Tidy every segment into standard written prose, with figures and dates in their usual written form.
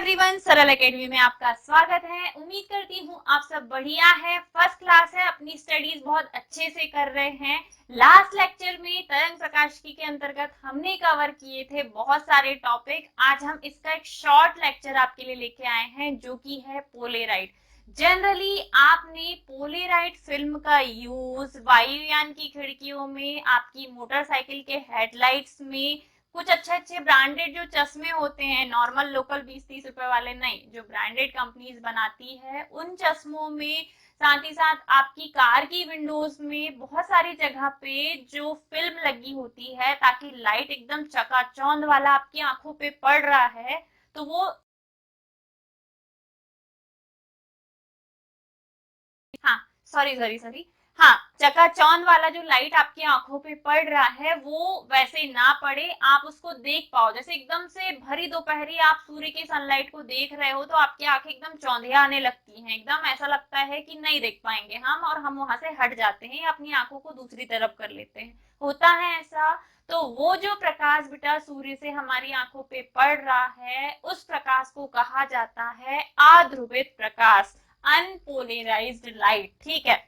Everyone, सरल academy में आपका स्वागत है। उम्मीद करती हूँ आप सब बढ़िया है, फर्स्ट क्लास है, अपनी स्टडीज बहुत अच्छे से कर रहे हैं। लास्ट लेक्चर में तरंग प्रकाशिकी के अंतर्गत हमने कवर किए थे बहुत सारे टॉपिक। आज हम इसका एक शॉर्ट लेक्चर आपके लिए लेके आए हैं जो कि है पोलेराइड। जनरली आपने पोलेराइड फिल्म का यूज वायुयान की खिड़कियों में, आपकी मोटरसाइकिल के हेडलाइट्स में, कुछ अच्छे अच्छे ब्रांडेड जो चश्मे होते हैं, नॉर्मल लोकल 20-30 रुपए वाले नहीं, जो ब्रांडेड कंपनीज बनाती है उन चश्मों में, साथ ही साथ आपकी कार की विंडोज में बहुत सारी जगह पे जो फिल्म लगी होती है ताकि लाइट एकदम चकाचौंध वाला आपकी आंखों पे पड़ रहा है तो वो हाँ सॉरी सॉरी सॉरी हाँ, चकाचौंध वाला जो लाइट आपकी आंखों पे पड़ रहा है वो वैसे ना पड़े, आप उसको देख पाओ। जैसे एकदम से भरी दोपहरी आप सूर्य की सनलाइट को देख रहे हो तो आपकी आंखें एकदम चौंधिया आने लगती हैं, एकदम ऐसा लगता है कि नहीं देख पाएंगे हम, और हम वहां से हट जाते हैं, अपनी आंखों को दूसरी तरफ कर लेते हैं। होता है ऐसा। तो वो जो प्रकाश बेटा सूर्य से हमारी आंखों पे पड़ रहा है उस प्रकाश को कहा जाता है अध्रुवित प्रकाश, अनपोलराइज्ड लाइट। ठीक है,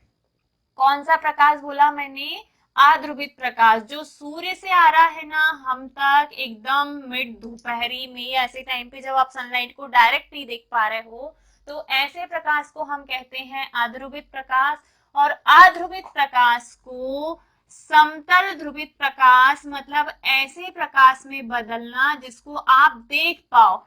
कौन सा प्रकाश बोला मैंने? अध्रुवित प्रकाश, जो सूर्य से आ रहा है ना हम तक एकदम मिड दोपहरी में, ऐसे टाइम पे जब आप सनलाइट को डायरेक्ट नहीं देख पा रहे हो तो ऐसे प्रकाश को हम कहते हैं अध्रुवित प्रकाश। और अध्रुवित प्रकाश को समतल ध्रुवित प्रकाश, मतलब ऐसे प्रकाश में बदलना जिसको आप देख पाओ।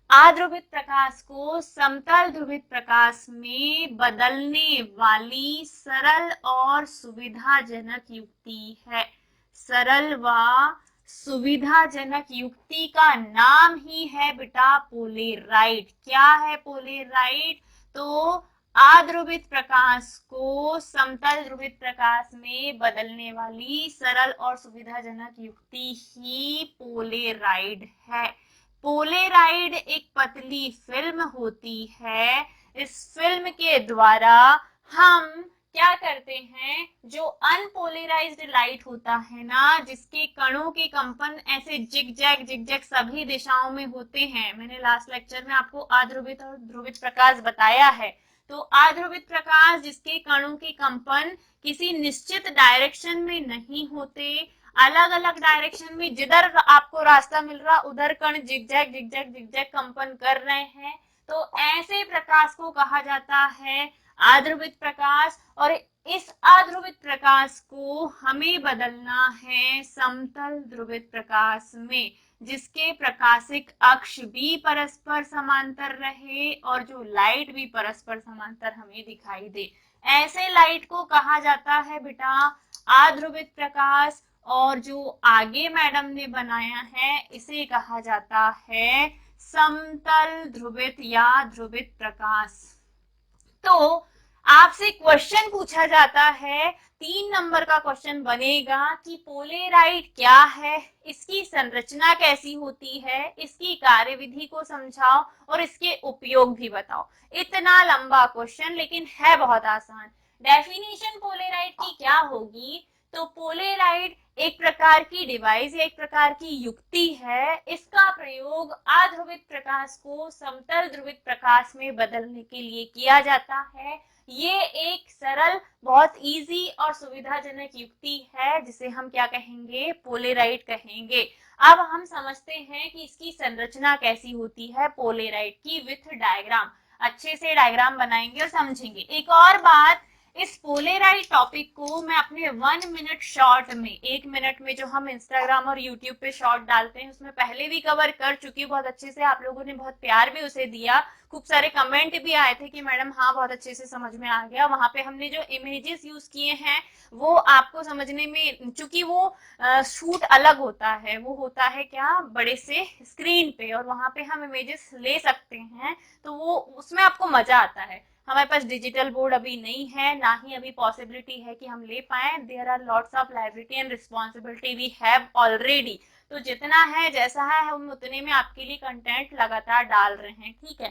अध्रुवित प्रकाश को समतल ध्रुवित प्रकाश में बदलने वाली सरल और सुविधाजनक युक्ति है। सरल व सुविधाजनक युक्ति का नाम ही है बेटा पोलेराइड। क्या है पोलेराइड? तो अध्रुवित प्रकाश को समतल ध्रुवित प्रकाश में बदलने वाली सरल और सुविधाजनक युक्ति ही पोलेराइड है। पोलेराइड एक पतली फिल्म होती है। इस फिल्म के द्वारा हम क्या करते हैं, जो अनपोलराइज्ड लाइट होता है ना, जिसके कणों के कंपन ऐसे जिगजैग सभी दिशाओं में होते हैं, मैंने लास्ट लेक्चर में आपको अध्रुवित और ध्रुवित प्रकाश बताया है। तो अध्रुवित प्रकाश जिसके कणों के कंपन किसी निश्चित डायरेक्शन में नहीं होते, अलग अलग डायरेक्शन में जिधर आपको रास्ता मिल रहा उधर कण जिगजैग कंपन कर रहे हैं, तो ऐसे प्रकाश को कहा जाता है अध्रुवित प्रकाश। और इस अध्रुवित प्रकाश को हमें बदलना है समतल ध्रुवित प्रकाश में, जिसके प्रकाशिक अक्ष भी परस्पर समांतर रहे और जो लाइट भी परस्पर समांतर हमें दिखाई दे। ऐसे लाइट को कहा जाता है बेटा अध्रुवित प्रकाश। और जो आगे मैडम ने बनाया है इसे कहा जाता है समतल ध्रुवित या ध्रुवित प्रकाश। तो आपसे क्वेश्चन पूछा जाता है, 3 नंबर का क्वेश्चन बनेगा कि पोलेराइड क्या है, इसकी संरचना कैसी होती है, इसकी कार्यविधि को समझाओ और इसके उपयोग भी बताओ। इतना लंबा क्वेश्चन लेकिन है बहुत आसान। डेफिनेशन पोलेराइड की क्या होगी? तो पोलेराइड एक प्रकार की डिवाइस या एक प्रकार की युक्ति है। इसका प्रयोग अध्रुवित प्रकाश को समतल ध्रुवित प्रकाश में बदलने के लिए किया जाता है। ये एक सरल, बहुत इजी और सुविधाजनक युक्ति है जिसे हम क्या कहेंगे? पोलेराइड कहेंगे। अब हम समझते हैं कि इसकी संरचना कैसी होती है पोलेराइड की, विथ डायग्राम। अच्छे से डायग्राम बनाएंगे और समझेंगे। एक और बात, इस पोलेराइड टॉपिक को मैं अपने 1 मिनट शॉर्ट में, 1 मिनट में जो हम इंस्टाग्राम और यूट्यूब पे शॉर्ट डालते हैं उसमें पहले भी कवर कर चुकी हूँ बहुत अच्छे से। आप लोगों ने बहुत प्यार भी उसे दिया, खूब सारे कमेंट भी आए थे कि मैडम हाँ बहुत अच्छे से समझ में आ गया। वहां पे हमने जो इमेजेस यूज किए हैं वो आपको समझने में, चूंकि वो शूट अलग होता है, वो होता है क्या, बड़े से स्क्रीन पे, और वहां पे हम इमेजेस ले सकते हैं तो वो उसमें आपको मजा आता है। हमारे पास डिजिटल बोर्ड अभी नहीं है, ना ही अभी पॉसिबिलिटी है कि हम ले पाए। There are lots of liability and responsibility we have already. तो जितना है जैसा है हम उतने में आपके लिए कंटेंट लगातार डाल रहे हैं। ठीक है,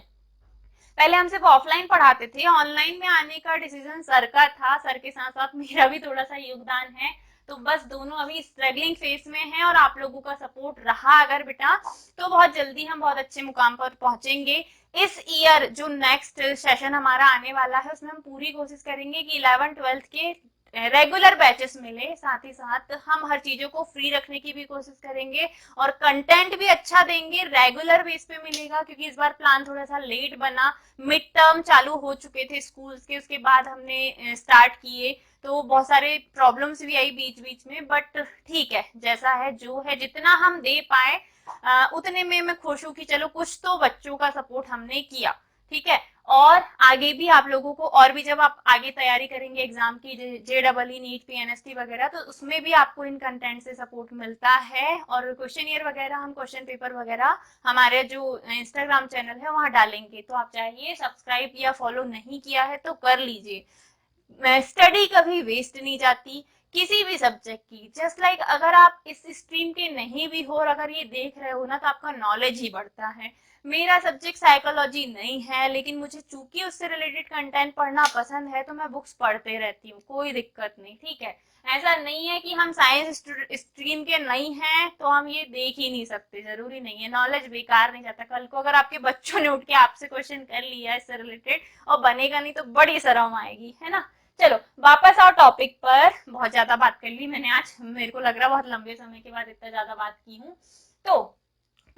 पहले हम सिर्फ ऑफलाइन पढ़ाते थे, ऑनलाइन में आने का डिसीजन सर का था, सर के साथ साथ मेरा भी थोड़ा सा योगदान है। तो बस दोनों अभी स्ट्रगलिंग फेज में हैं और आप लोगों का सपोर्ट रहा अगर बेटा तो बहुत जल्दी हम बहुत अच्छे मुकाम पर पहुंचेंगे। इस ईयर जो नेक्स्ट सेशन हमारा आने वाला है उसमें हम पूरी कोशिश करेंगे कि 11th-12th के रेगुलर बैचेस मिले, साथ ही साथ हम हर चीजों को फ्री रखने की भी कोशिश करेंगे और कंटेंट भी अच्छा देंगे, रेगुलर बेस पे मिलेगा, क्योंकि इस बार प्लान थोड़ा सा लेट बना, मिड टर्म चालू हो चुके थे स्कूल्स के, उसके बाद हमने स्टार्ट किए तो बहुत सारे प्रॉब्लम्स भी आई बीच बीच में, बट ठीक है जैसा है जो है, जितना हम दे पाए उतने में मैं खुश हूँ कि चलो कुछ तो बच्चों का सपोर्ट हमने किया। ठीक है, और आगे भी आप लोगों को, और भी जब आप आगे तैयारी करेंगे एग्जाम की, JEE नीट PNST वगैरह, तो उसमें भी आपको इन कंटेंट से सपोर्ट मिलता है। और क्वेश्चन ईयर वगैरह, हम क्वेश्चन पेपर वगैरह हमारे जो इंस्टाग्राम चैनल है वहां डालेंगे, तो आप चाहिए सब्सक्राइब या फॉलो नहीं किया है तो कर लीजिए। स्टडी कभी वेस्ट नहीं जाती किसी भी सब्जेक्ट की। जस्ट लाइक अगर आप इस स्ट्रीम के नहीं भी हो और अगर ये देख रहे हो ना तो आपका नॉलेज ही बढ़ता है। मेरा सब्जेक्ट साइकोलॉजी नहीं है, लेकिन मुझे चूंकि उससे रिलेटेड कंटेंट पढ़ना पसंद है तो मैं बुक्स पढ़ते रहती हूँ, कोई दिक्कत नहीं। ठीक है, ऐसा नहीं है कि हम साइंस स्ट्रीम के नहीं हैं तो हम ये देख ही नहीं सकते, जरूरी नहीं है। नॉलेज बेकार नहीं जाता। कल को अगर आपके बच्चों ने उठ के आपसे क्वेश्चन कर लिया इससे रिलेटेड और बनेगा नहीं तो बड़ी शर्म आएगी, है ना। चलो वापस आओ टॉपिक पर। बहुत ज्यादा बात कर ली मैंने आज, मेरे को लग रहा है बहुत लंबे समय के बाद इतना ज्यादा बात की हूँ। तो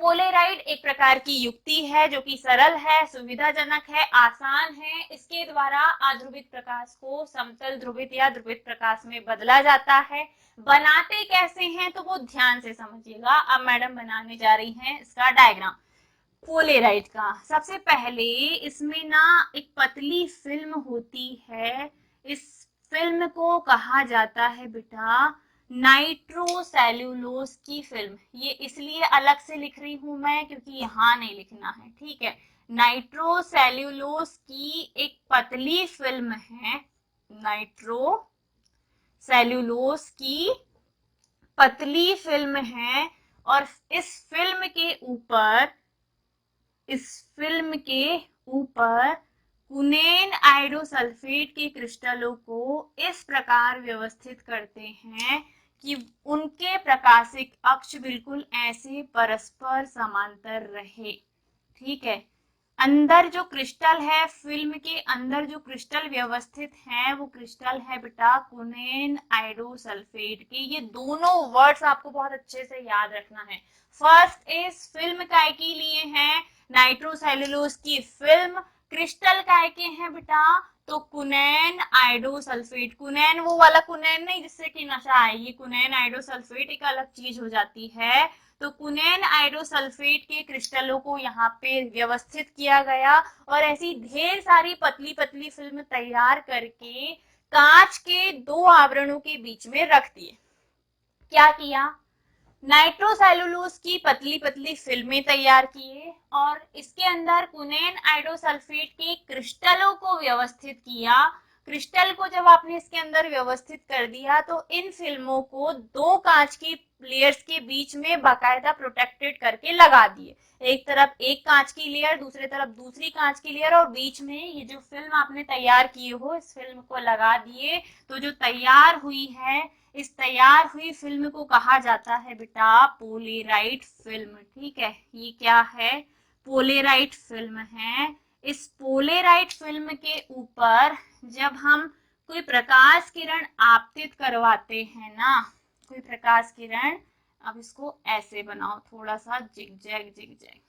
पोलेराइड एक प्रकार की युक्ति है जो कि सरल है, सुविधाजनक है, आसान है। इसके द्वारा अध्रुवित प्रकाश को समतल ध्रुवित या ध्रुवित प्रकाश में बदला जाता है। बनाते कैसे हैं तो वो ध्यान से समझिएगा। अब मैडम बनाने जा रही हैं इसका डायग्राम पोलेराइड का। सबसे पहले इसमें ना एक पतली फिल्म होती है, इस फिल्म को कहा जाता है बेटा नाइट्रोसेल्यूलोज की फिल्म। ये इसलिए अलग से लिख रही हूं मैं क्योंकि यहाँ नहीं लिखना है। ठीक है, नाइट्रोसेल्यूलोज की एक पतली फिल्म है, नाइट्रोसेल्यूलोज की पतली फिल्म है, और इस फिल्म के ऊपर कुनेन आइडोसल्फेट के क्रिस्टलों को इस प्रकार व्यवस्थित करते हैं कि उनके प्रकाशिक अक्ष बिल्कुल ऐसे परस्पर समांतर रहे। ठीक है, अंदर जो क्रिस्टल है, फिल्म के अंदर जो क्रिस्टल व्यवस्थित है वो क्रिस्टल है बेटा कुनेन आइडोसल्फेट के। ये दोनों वर्ड्स आपको बहुत अच्छे से याद रखना है। फर्स्ट इस फिल्म काय के लिए है, नाइट्रोसेल्यूलोज की फिल्म। क्रिस्टल काय के हैं बेटा तो कुनैन आइडोसल्फेट। कुनैन वो वाला कुनैन नहीं जिससे कि नशा आए, ये कुनैन आइडोसल्फेट एक अलग चीज हो जाती है। तो कुनैन आइडोसल्फेट के क्रिस्टलों को यहाँ पे व्यवस्थित किया गया और ऐसी ढेर सारी पतली पतली फिल्म तैयार करके कांच के दो आवरणों के बीच में रख दिए। क्या किया, नाइट्रोसेल्यूलोज की पतली पतली फिल्में तैयार किए और इसके अंदर कुनैन आइडोसल्फेट के क्रिस्टलों को व्यवस्थित किया। क्रिस्टल को जब आपने इसके अंदर व्यवस्थित कर दिया तो इन फिल्मों को दो कांच की लेयर्स के बीच में बाकायदा प्रोटेक्टेड करके लगा दिए। एक तरफ एक कांच की लेयर, दूसरी तरफ दूसरी कांच की लेयर, और बीच में ये जो फिल्म आपने तैयार की हो इस फिल्म को लगा दिए। तो जो तैयार हुई है, इस तैयार हुई फिल्म को कहा जाता है बेटा पोलेराइड फिल्म। ठीक है, ये क्या है, पोलेराइड फिल्म है। इस पोलेराइड फिल्म के ऊपर जब हम कोई प्रकाश किरण आपतित करवाते हैं ना, कोई प्रकाश किरण, अब इसको ऐसे बनाओ थोड़ा सा जिगजैग।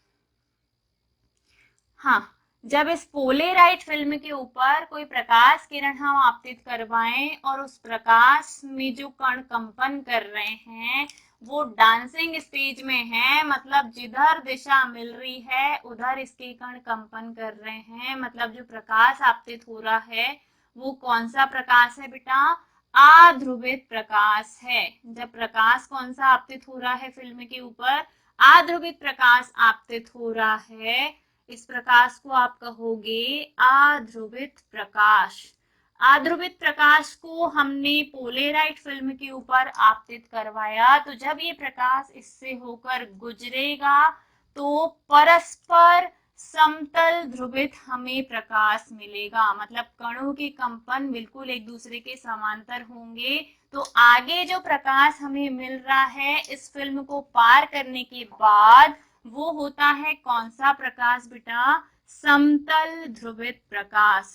हाँ, जब इस पोलेराइड फिल्म के ऊपर कोई प्रकाश किरण हम आपतित करवाएं और उस प्रकाश में जो कण कंपन कर रहे हैं वो डांसिंग स्टेज में है, मतलब जिधर दिशा मिल रही है उधर इसके कण कंपन कर रहे हैं। मतलब जो प्रकाश आपतित हो रहा है वो कौन सा प्रकाश है बेटा, अध्रुवित प्रकाश है। जब प्रकाश कौन सा आपतित हो रहा है फिल्म के ऊपर, अध्रुवित प्रकाश आपतित हो रहा है, इस प्रकाश को आप कहोगे अध्रुवित प्रकाश। अध्रुवित प्रकाश को हमने पोलेराइड फिल्म के ऊपर आपतित करवाया, तो जब ये प्रकाश इससे होकर गुजरेगा तो परस्पर समतल ध्रुवित हमें प्रकाश मिलेगा। मतलब कणों के कंपन बिल्कुल एक दूसरे के समांतर होंगे तो आगे जो प्रकाश हमें मिल रहा है इस फिल्म को पार करने के बाद वो होता है कौन सा प्रकाश बेटा? समतल ध्रुवित प्रकाश।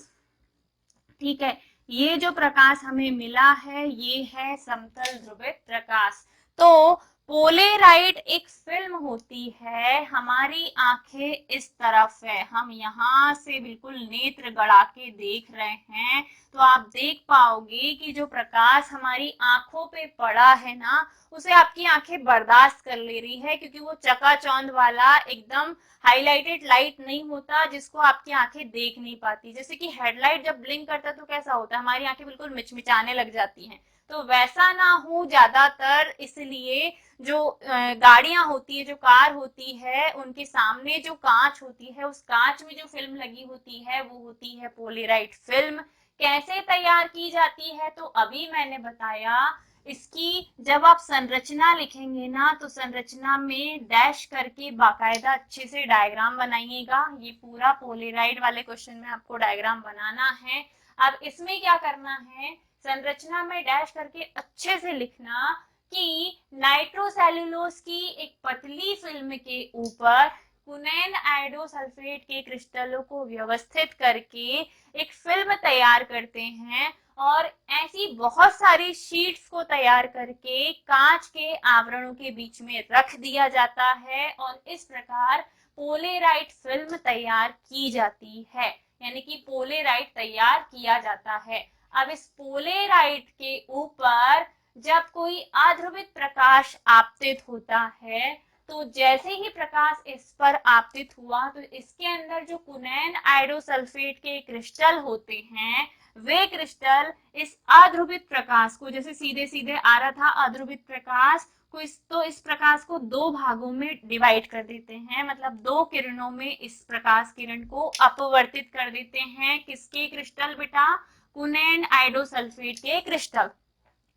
ठीक है, ये जो प्रकाश हमें मिला है ये है समतल ध्रुवित प्रकाश। तो पोलेराइट एक फिल्म होती है, हमारी आंखें इस तरफ है, हम यहाँ से बिल्कुल नेत्र गड़ा के देख रहे हैं, तो आप देख पाओगे कि जो प्रकाश हमारी आंखों पे पड़ा है ना उसे आपकी आंखें बर्दाश्त कर ले रही है, क्योंकि वो चकाचौंध वाला एकदम हाईलाइटेड लाइट नहीं होता जिसको आपकी आंखें देख नहीं पाती। जैसे कि हेडलाइट जब ब्लिंक करता है तो कैसा होता है, हमारी आंखें बिल्कुल मिचमिचाने लग जाती हैं। तो वैसा ना हो ज्यादातर, इसलिए जो गाड़ियां होती है, जो कार होती है, उनके सामने जो कांच होती है उस कांच में जो फिल्म लगी होती है वो होती है पोलेराइट फिल्म। कैसे तैयार की जाती है? तो अभी मैंने बताया, इसकी जब आप संरचना लिखेंगे ना तो संरचना में डैश करके बाकायदा अच्छे से डायग्राम बनाइएगा। ये पूरा पोलेराइड वाले क्वेश्चन में आपको डायग्राम बनाना है। अब इसमें क्या करना है, संरचना में डैश करके अच्छे से लिखना कि नाइट्रोसेल्यूलोज की एक पतली फिल्म के ऊपर कुनैन आयोडोसल्फेट के क्रिस्टलों को व्यवस्थित करके एक फिल्म तैयार करते हैं, और ऐसी बहुत सारी शीट्स को तैयार करके कांच के आवरणों के बीच में रख दिया जाता है, और इस प्रकार पोलेराइट फिल्म तैयार की जाती है, यानी कि पोलेराइट तैयार किया जाता है। अब इस पोलेराइट के ऊपर जब कोई अध्रुवित प्रकाश आपतित होता है, तो जैसे ही प्रकाश इस पर आपतित हुआ तो इसके अंदर जो कुनैन आयोडोसल्फेट के क्रिस्टल होते हैं, वे क्रिस्टल इस अध्रुवित प्रकाश को, जैसे सीधे सीधे आ रहा था अध्रुवित प्रकाश को, इस प्रकाश को दो भागों में डिवाइड कर देते हैं, मतलब दो किरणों में इस प्रकाश किरण को अपवर्तित कर देते हैं। किसके क्रिस्टल बेटा? कुनैन आयोडोसल्फेट के क्रिस्टल।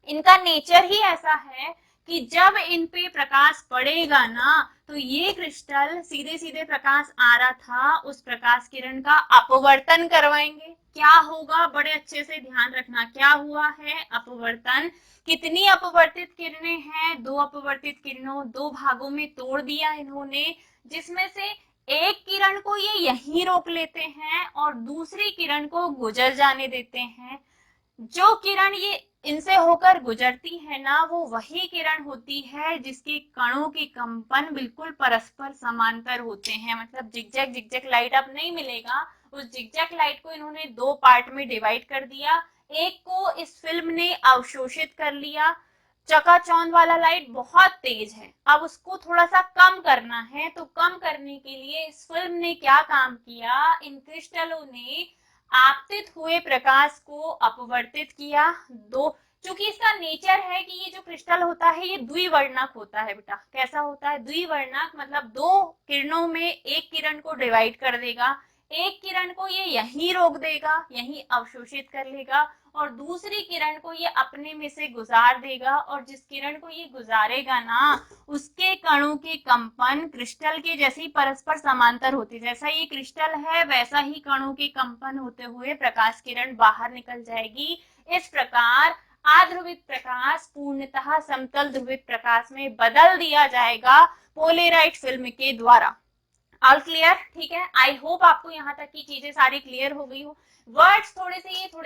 इनका नेचर ही ऐसा है कि जब इन पे प्रकाश पड़ेगा ना तो ये क्रिस्टल सीधे सीधे प्रकाश आ रहा था उस प्रकाश किरण का अपवर्तन करवाएंगे। क्या होगा? बड़े अच्छे से ध्यान रखना, क्या हुआ है? अपवर्तन। कितनी अपवर्तित किरणें हैं? दो अपवर्तित किरणों, दो भागों में तोड़ दिया इन्होंने, जिसमें से एक किरण को ये यहीं रोक लेते हैं और दूसरी किरण को गुजर जाने देते हैं। जो किरण ये इनसे होकर गुजरती है ना वो वही किरण होती है जिसके कणों के कंपन बिल्कुल परस्पर समांतर होते हैं, मतलब जिगजैग जिगजैग लाइट अब नहीं मिलेगा। उस जिगजैग लाइट को इन्होंने दो पार्ट में डिवाइड कर दिया, एक को इस फिल्म ने अवशोषित कर लिया। चकाचौंध वाला लाइट बहुत तेज है, अब उसको थोड़ा सा कम करना है, तो कम करने के लिए इस फिल्म ने क्या काम किया, इन क्रिस्टलों ने आपतित हुए प्रकाश को अपवर्तित किया। दो, चूंकि इसका नेचर है कि ये जो क्रिस्टल होता है ये द्विवर्णक होता है बेटा। कैसा होता है? द्विवर्णक, मतलब दो किरणों में एक किरण को डिवाइड कर देगा, एक किरण को ये यहीं रोक देगा, यहीं अवशोषित कर लेगा, और दूसरी किरण को ये अपने में से गुजार देगा, और जिस किरण को ये गुजारेगा ना उसके कणों के कंपन क्रिस्टल के जैसे ही परस्पर समांतर होते, जैसा ये क्रिस्टल है वैसा ही कणों के कंपन होते हुए प्रकाश किरण बाहर निकल जाएगी। इस प्रकार अध्रुवित प्रकाश पूर्णतः समतल ध्रुवित प्रकाश में बदल दिया जाएगा पोलेराइट फिल्म के द्वारा। All clear? ठीक है, आई होप आपको यहाँ तक की चीजें सारी क्लियर हो गई हो। वर्ड्स थोड़े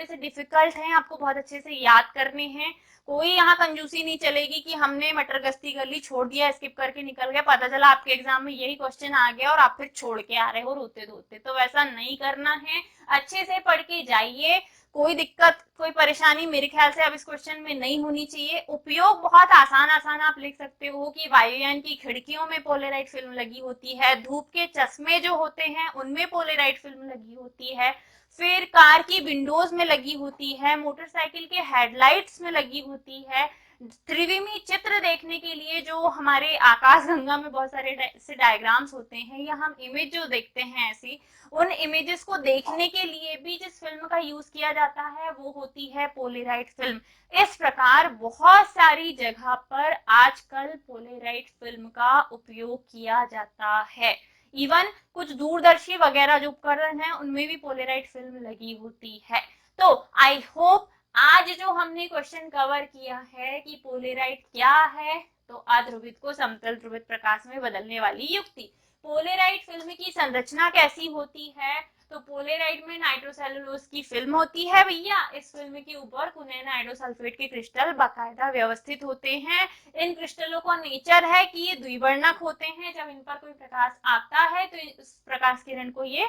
से डिफिकल्ट हैं, आपको बहुत अच्छे से याद करने हैं। कोई यहाँ कंजूसी नहीं चलेगी कि हमने मटर गश्ती कर ली, छोड़ दिया, स्किप करके निकल गया, पता चला आपके एग्जाम में यही क्वेश्चन आ गया और आप फिर छोड़ के आ रहे हो रोते धोते। तो वैसा नहीं करना है, अच्छे से पढ़ के जाइए। कोई दिक्कत, कोई परेशानी मेरे ख्याल से अब इस क्वेश्चन में नहीं होनी चाहिए। उपयोग बहुत आसान आसान आप लिख सकते हो कि वायुयान की खिड़कियों में पोलेराइट फिल्म लगी होती है, धूप के चश्मे जो होते हैं उनमें पोलेराइट फिल्म लगी होती है, फिर कार की विंडोज में लगी होती है, मोटरसाइकिल के हेडलाइट्स में लगी होती है। त्रिविमी चित्र देखने के लिए जो हमारे आकाशगंगा में बहुत सारे ऐसे डायग्राम्स होते हैं या हम इमेज जो देखते हैं ऐसी, उन इमेजेस को देखने के लिए भी जिस फिल्म का यूज किया जाता है वो होती है पोलेराइट फिल्म। इस प्रकार बहुत सारी जगह पर आजकल पोलेराइट फिल्म का उपयोग किया जाता है। इवन कुछ दूरदर्शी वगैरह जो उपकरण हैं उनमें भी पोलेराइट फिल्म लगी होती है। तो आई होप आज जो हमने क्वेश्चन कवर किया है कि पोलेराइड क्या है, तो अध्रुवित को समतल ध्रुवित प्रकाश में बदलने वाली युक्ति। पोलेराइड फिल्म की संरचना कैसी होती है, तो पोलेराइड में नाइट्रोसेलुलोज की फिल्म होती है भैया। इस फिल्म के ऊपर कुनैन हाइड्रोसल्फेट के क्रिस्टल बाकायदा व्यवस्थित होते हैं। इन क्रिस्टलों का नेचर है कि ये द्विवर्णक होते हैं। जब इन पर कोई प्रकाश आता है तो इस प्रकाश किरण को ये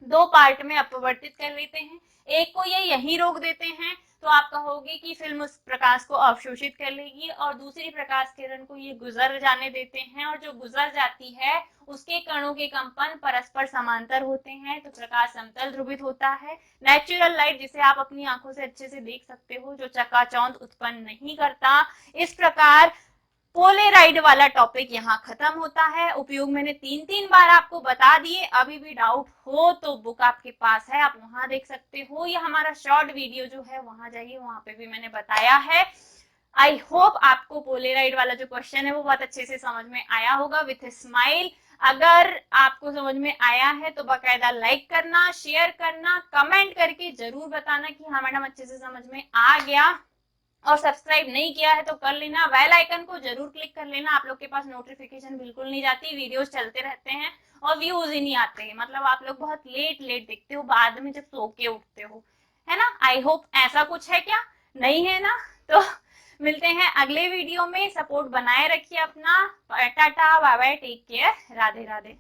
दो पार्ट में अपवर्तित कर लेते हैं। एक को ये यहीं रोक देते हैं, तो आप कहोगे कि फिल्म उस प्रकाश को अवशोषित कर लेगी, और दूसरी प्रकाश किरण को ये गुजर जाने देते हैं, और जो गुजर जाती है उसके कणों के कंपन परस्पर समांतर होते हैं, तो प्रकाश समतल ध्रुवित होता है। नेचुरल लाइट, जिसे आप अपनी आंखों से अच्छे से देख सकते हो, जो चकाचौंध उत्पन्न नहीं करता। इस प्रकार पोलेराइड वाला टॉपिक यहाँ खत्म होता है। उपयोग मैंने 3 बार आपको बता दिए। अभी भी डाउट हो तो बुक आपके पास है, आप वहां देख सकते हो, या हमारा शॉर्ट वीडियो जो है वहां जाइए, वहां पे भी मैंने बताया है। आई होप आपको पोलेराइड वाला जो क्वेश्चन है वो बहुत अच्छे से समझ में आया होगा विथ स्माइल। अगर आपको समझ में आया है तो बाकायदा लाइक करना, शेयर करना, कमेंट करके जरूर बताना कि हाँ मैडम अच्छे से समझ में आ गया। और सब्सक्राइब नहीं किया है तो कर लेना, बेल आइकन को जरूर क्लिक कर लेना। आप लोग के पास नोटिफिकेशन बिल्कुल नहीं जाती, वीडियोस चलते रहते हैं और व्यूज ही नहीं आते हैं। मतलब आप लोग बहुत लेट देखते हो, बाद में जब सो के उठते हो, है ना। आई होप ऐसा कुछ है क्या, नहीं है ना। तो मिलते हैं अगले वीडियो में। सपोर्ट बनाए रखिए अपना। Tata bye bye, take care, Radhe Radhe.